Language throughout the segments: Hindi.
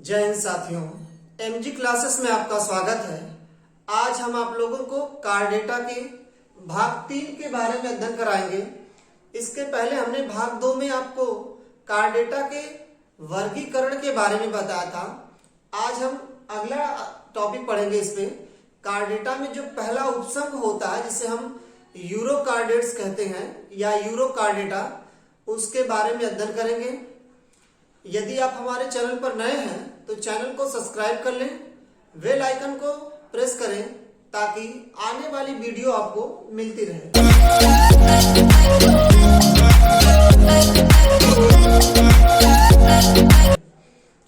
जय हिंद साथियों, एमजी क्लासेस में आपका स्वागत है। आज हम आप लोगों को कार्डेटा के भाग 3 के बारे में अध्ययन कराएंगे। इसके पहले हमने भाग 2 में आपको कार्डेटा के वर्गीकरण के बारे में बताया था। आज हम अगला टॉपिक पढ़ेंगे। इस पे कार्डेटा में जो पहला उपसंग होता है जिसे हम यूरोकार्डेट्स कहते हैं या यूरोकार्डेटा, उसके बारे में अध्ययन करेंगे। यदि आप हमारे चैनल पर नए हैं तो चैनल को सब्सक्राइब कर लें, बेल आइकन को प्रेस करें ताकि आने वाली वीडियो आपको मिलती रहे।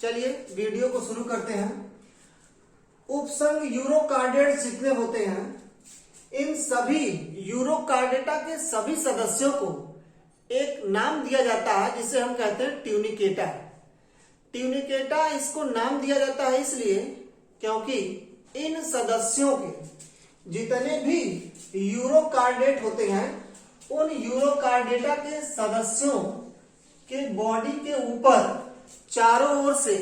चलिए वीडियो को शुरू करते हैं। उपसंग यूरोकार्डेट्स जितने होते हैं, इन सभी यूरोकार्डेटा के सभी सदस्यों को एक नाम दिया जाता है जिसे हम कहते हैं ट्यूनिकेटा। ट्यूनिकेटा इसको नाम दिया जाता है इसलिए क्योंकि इन सदस्यों के जितने भी यूरोकार्डेट होते हैं, उन यूरोकार्डेटा के सदस्यों के बॉडी के ऊपर चारों ओर से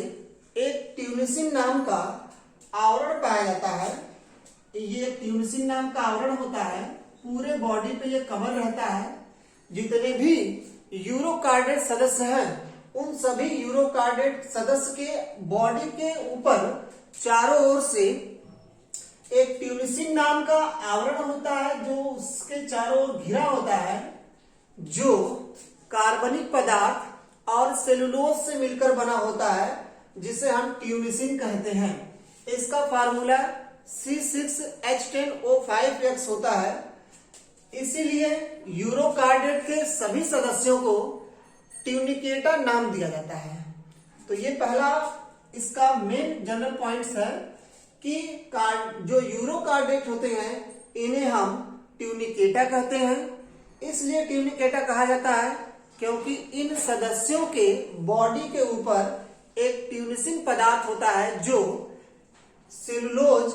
एक ट्यूनिसिन नाम का आवरण पाया जाता है। ये ट्यूनिसिन नाम का आवरण होता है, पूरे बॉडी पे ये कवर रहता है। जितने भी यूरोकार्डेट सदस्य हैं, उन सभी यूरोकार्डेट सदस्य के बॉडी के ऊपर चारों ओर से एक ट्यूनिसिन नाम का आवरण होता है जो उसके चारों ओर घिरा होता है, जो कार्बनिक पदार्थ और सेलुलोज से मिलकर बना होता है, जिसे हम ट्यूनिसिन कहते हैं। इसका फार्मूला C6H10O5X होता है। इसीलिए यूरोकार्डेट के सभी सदस्यों को ट्यूनिकेटा नाम दिया जाता है। तो ये पहला इसका मेन जनरल पॉइंट्स है कि जो यूरोकार्डेट होते हैं इन्हें हम ट्यूनिकेटा कहते हैं। इसलिए ट्यूनिकेटा कहा जाता है क्योंकि इन सदस्यों के बॉडी के ऊपर एक ट्यूनिसिन पदार्थ होता है जो सेलुलोज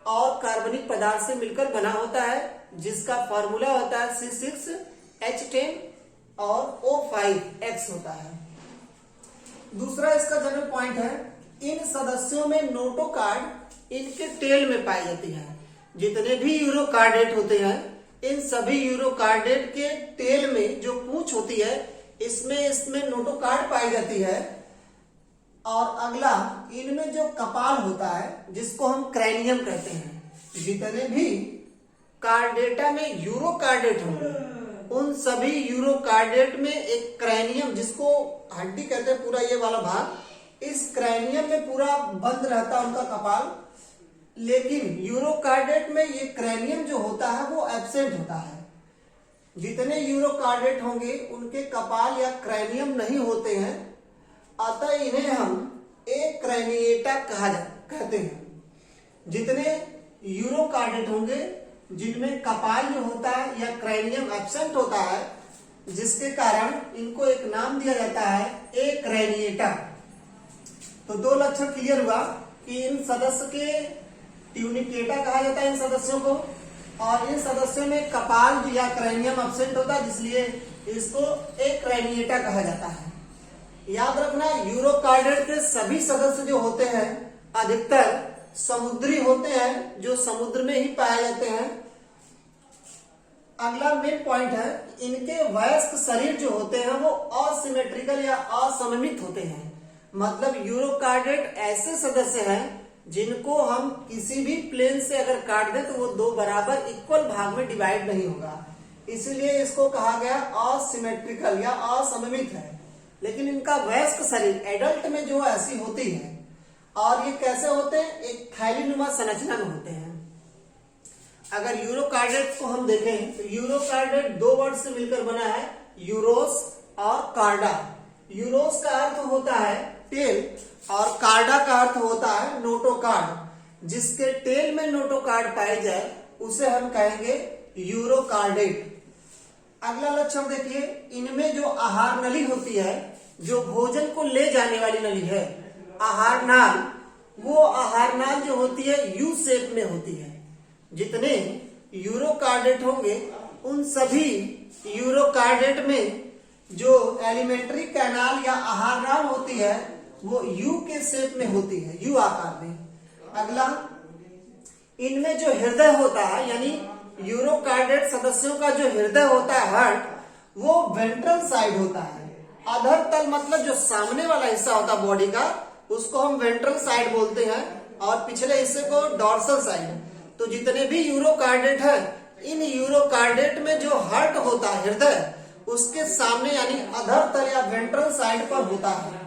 और कार्बनिक पदार्थ से मिलकर बना होता है, जिसका फॉर्मूला होता है C6H10 और O5X होता है। दूसरा इसका जनरल पॉइंट है, इन सदस्यों में नोटोकार्ड इनके टेल में पाई जाती है। जितने भी यूरोकार्डेट होते हैं, इन सभी यूरोकार्डेट के टेल में जो पूंछ होती है, इसमें नोटोकार्ड पाई जाती है। और अगला, इनमें जो कपाल होता है जिसको हम क्रैनियम कहते हैं, जितने भी कार्डेटा में यूरोकार्डेट होंगे, उन सभी यूरोकार्डेट में एक क्रैनियम, जिसको हड्डी कहते हैं पूरा ये वाला भाग, इस क्रैनियम में पूरा बंद रहता है उनका कपाल। लेकिन यूरोकार्डेट में ये क्रैनियम जो होता है वो एब्सेंट होता है। जितने यूरोकार्डेट होंगे उनके कपाल या क्रैनियम नहीं होते हैं, अतः इन्हें हम एक क्रैनिएटा कहते हैं। जितने यूरोकार्डेट होंगे जिनमें कपाल जो होता है या क्रैनियम एब्सेंट होता है, जिसके कारण इनको एक नाम दिया जाता है एक क्रैनिएटा। तो दो लक्षण क्लियर हुआ कि इन सदस्य के ट्यूनिकेटा कहा जाता है इन सदस्यों को, और इन सदस्यों में कपाल या क्रैनियम एब्सेंट होता है, इसलिए इसको एक क्रैनिएटा कहा जाता है। याद रखना, यूरोकार्डेट के सभी सदस्य जो होते हैं अधिकतर समुद्री होते हैं, जो समुद्र में ही पाए जाते हैं। अगला मेन पॉइंट है, इनके वयस्क शरीर जो होते हैं वो असिमेट्रिकल या असममित होते हैं। मतलब यूरोकार्डेट ऐसे सदस्य हैं जिनको हम किसी भी प्लेन से अगर काट दें तो वो दो बराबर इक्वल भाग में डिवाइड नहीं होगा, इसीलिए इसको कहा गया असिमेट्रिकल या असममित है। लेकिन इनका वयस्क शरीर एडल्ट में जो ऐसी होती है, और ये कैसे होते हैं, एक थैलीनुमा संरचना में होते हैं। अगर यूरोकार्डेट को हम देखें तो यूरोकार्डेट दो वर्ड से मिलकर बना है, यूरोस और कार्डा। यूरोस का अर्थ होता है टेल और कार्डा का अर्थ होता है नोटोकार्ड। जिसके टेल में नोटोकार्ड पाए जाए उसे हम कहेंगे यूरोकार्डेट। अगला लक्षण देखिए, इनमें जो आहार नली होती है, जो भोजन को ले जाने वाली नली है, आहार नाल, वो आहार नाल जो होती है यू शेप में होती है। जितने यूरोकार्डेट होंगे उन सभी यूरोकार्डेट में जो एलिमेंट्री कैनाल या आहार नाल होती है वो यू के शेप में होती है, यू आकार में। अगला, इनमें जो हृदय होता है यानी यूरोकार्डेट सदस्यों का जो हृदय होता है, हार्ट, वो वेंट्रल साइड होता है। अधर तल मतलब जो सामने वाला हिस्सा होता है बॉडी का, उसको हम वेंट्रल साइड बोलते हैं, और पिछले हिस्से को डॉर्सल साइड। तो जितने भी यूरोकार्डेट है, इन यूरोकार्डेट में जो हार्ट होता है, हृदय, उसके सामने यानी अधर तल या वेंट्रल साइड पर होता है।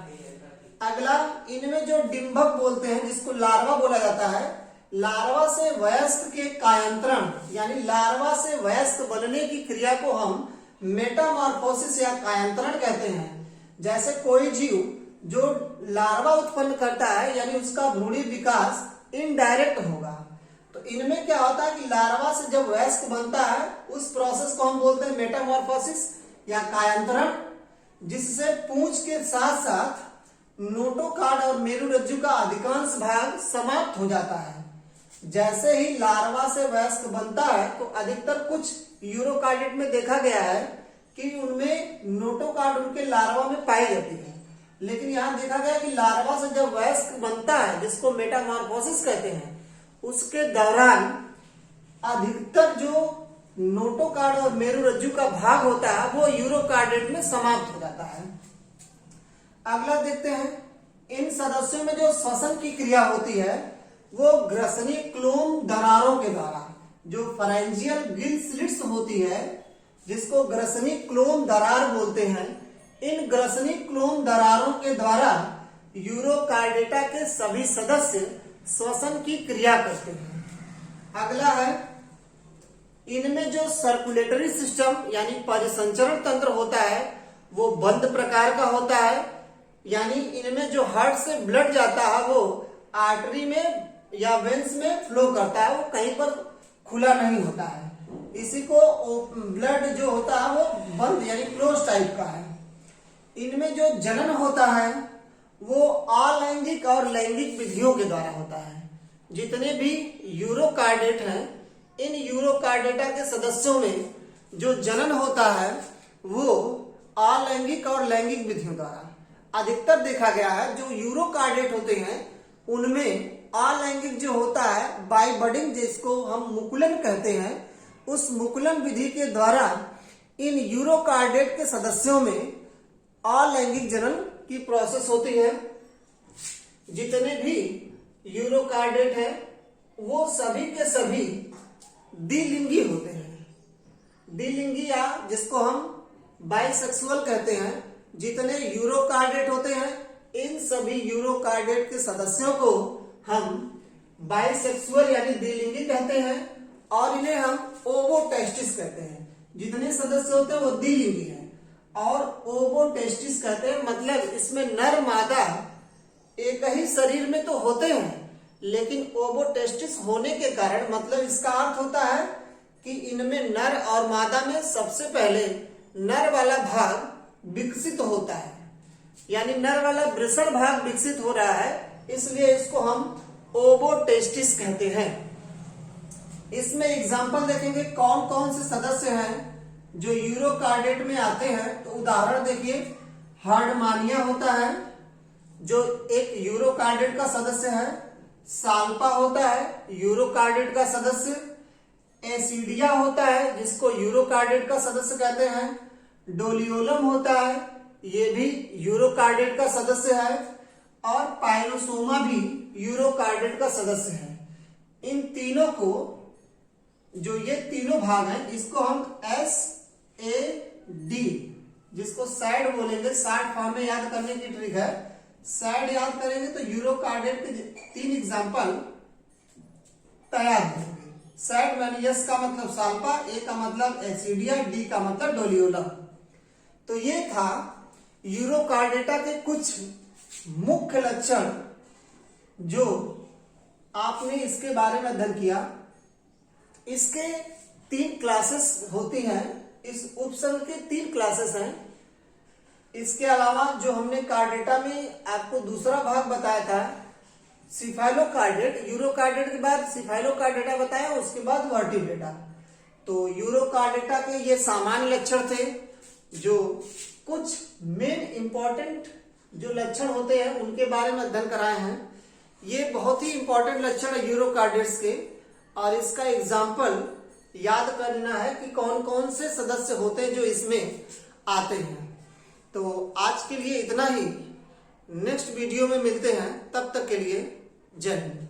अगला, इनमें जो डिंभक बोलते हैं, जिसको लार्वा बोला जाता है, लार्वा से वयस्क के कायांतरण यानी लार्वा से वयस्क बनने की क्रिया को हम मेटामॉर्फोसिस या कायांतरण कहते हैं। जैसे कोई जीव जो लार्वा उत्पन्न करता है यानी उसका भ्रूणी विकास इनडायरेक्ट होगा। तो इनमें क्या होता है कि लार्वा से जब वयस्क बनता है, उस प्रोसेस को हम बोलते हैं मेटामॉर्फोसिस या कायांतरण, जिससे पूंछ के साथ साथ नोटोकॉर्ड और मेरुरज्जु का अधिकांश भाग समाप्त हो जाता है। जैसे ही लार्वा से वयस्क बनता है, तो अधिकतर कुछ यूरोकार्डेट में देखा गया है कि उनमें नोटोकॉर्ड उनके लार्वा में पाई जाती है। लेकिन यहाँ देखा गया कि लार्वा से जब वयस्क बनता है, जिसको मेटामॉर्फोसिस कहते हैं, उसके दौरान अधिकतर जो नोटोकॉर्ड और मेरुरज्जु का भाग होता है, वो यूरोकार्डेट में समाप्त हो जाता है। अगला देखते हैं, इन सदस्यों में जो श्वसन की क्रिया होती है, वो ग्रसनी क्लोम दरारों के द्वारा, जो फरेंजियल गिल स्लिट्स होती है, जिसको ग्रसनी क्लोम दरार बोलते हैं, इन ग्रसनी क्लोम दरारों के द्वारा यूरोकार्डेटा के सभी सदस्य श्वसन की क्रिया करते हैं। अगला है, इनमें जो सर्कुलेटरी सिस्टम यानी परिसंचरण तंत्र होता है, वो बंद प्रकार का होता है, यानी इनमें जो हार्ट से ब्लड जाता है, वो आर्टरी में या वेंस में फ्लो करता है, वो कहीं पर खुला नहीं होता है। इसी को ब्लड जो होता है वो बंद यानी क्लोज टाइप का है। इनमें जो जनन होता है, वो अलैंगिक और लैंगिक विधियों के द्वारा होता है। जितने भी यूरोकार्डेट हैं, इन यूरोकार्डेटा के सदस्यों में जो जनन होता है, वो अलैंगिक और लैंगिक विधियों द्वारा। अधिकतर देखा गया है जो यूरोकार्डेट होते हैं, उनमें अलैंगिक जो होता है, बाय बडिंग, जिसको हम मुकुलन कहते हैं, उस मुकुलन विधि के द्वारा इन यूरोकार्डेट के सदस्यों में अलैंगिक जनन की प्रोसेस होती है। जितने भी यूरोकार्डेट हैं, वो सभी के सभी द्विलिंगी होते हैं। द्विलिंगी या जिसको हम बाइसेक्सुअल कहते हैं। जितने यूरोकार्डेट होते हैं, इन सभी यूरोकार्डेट के सदस्यों को हम बाइसेक्सुअल यानी द्विलिंगी कहते हैं, और इन्हें हम ओवोटेस्टिस कहते हैं। जितने सदस्य होते हैं वो द्विलिंगी हैं, और ओवोटेस्टिस कहते हैं, मतलब इसमें नर मादा एक ही शरीर में तो होते हैं, लेकिन ओवोटेस्टिस होने के कारण मतलब इसका अर्थ होता है कि इनमें नर और मादा में सबसे पहले नर वाला भाग विकसित होता है, यानी नर वाला वृषण भाग विकसित हो रहा है, इसलिए इसको हम ओवोटेस्टिस कहते हैं। इसमें एग्जाम्पल देखेंगे कौन कौन से सदस्य हैं जो यूरोकार्डेट में आते हैं। तो उदाहरण देखिए, हार्डमानिया होता है जो एक यूरोकार्डेट का सदस्य है। साल्पा होता है यूरोकार्डेट का सदस्य। एसिडिया होता है जिसको यूरोकार्डेट का सदस्य कहते हैं। डोलियोलम होता है, ये भी यूरोकार्डेट का सदस्य है। और पाइलोसोमा भी यूरोकार्डेट का सदस्य है। इन तीनों को, जो ये तीनों भाग हैं, इसको हम SAD, जिसको सैड बोलेंगे, शॉर्ट फॉर्म में याद करने की ट्रिक है। सैड याद करेंगे तो यूरोकार्डेट के 3 एग्जाम्पल तैयार होंगे। सैड मैंने यस का मतलब साल्पा, ए का मतलब एसिडिया, डी का मतलब डोलियोलम। तो ये था यूरोकार्डेटा के कुछ मुख्य लक्षण जो आपने इसके बारे में अध्ययन किया। इसके 3 क्लासेस होती हैं, इस उपसर्ग के 3 क्लासेस हैं। इसके अलावा जो हमने कार्डेटा में आपको दूसरा भाग बताया था, सिफाइलोकार्डेट, यूरोकार्डेट के बाद सिफाइलोकार्डेटा बताया, उसके बाद वर्टिब्रेटा। तो यूरोकार्डेटा के ये सामान्य लक्षण थे जो कुछ मेन इंपॉर्टेंट जो लक्षण होते हैं उनके बारे में अध्ययन कराए हैं। ये बहुत ही इंपॉर्टेंट लक्षण है यूरोकार्डियड्स के, और इसका एग्जाम्पल याद करना है कि कौन कौन से सदस्य होते हैं जो इसमें आते हैं। तो आज के लिए इतना ही, नेक्स्ट वीडियो में मिलते हैं, तब तक के लिए जय हिंद।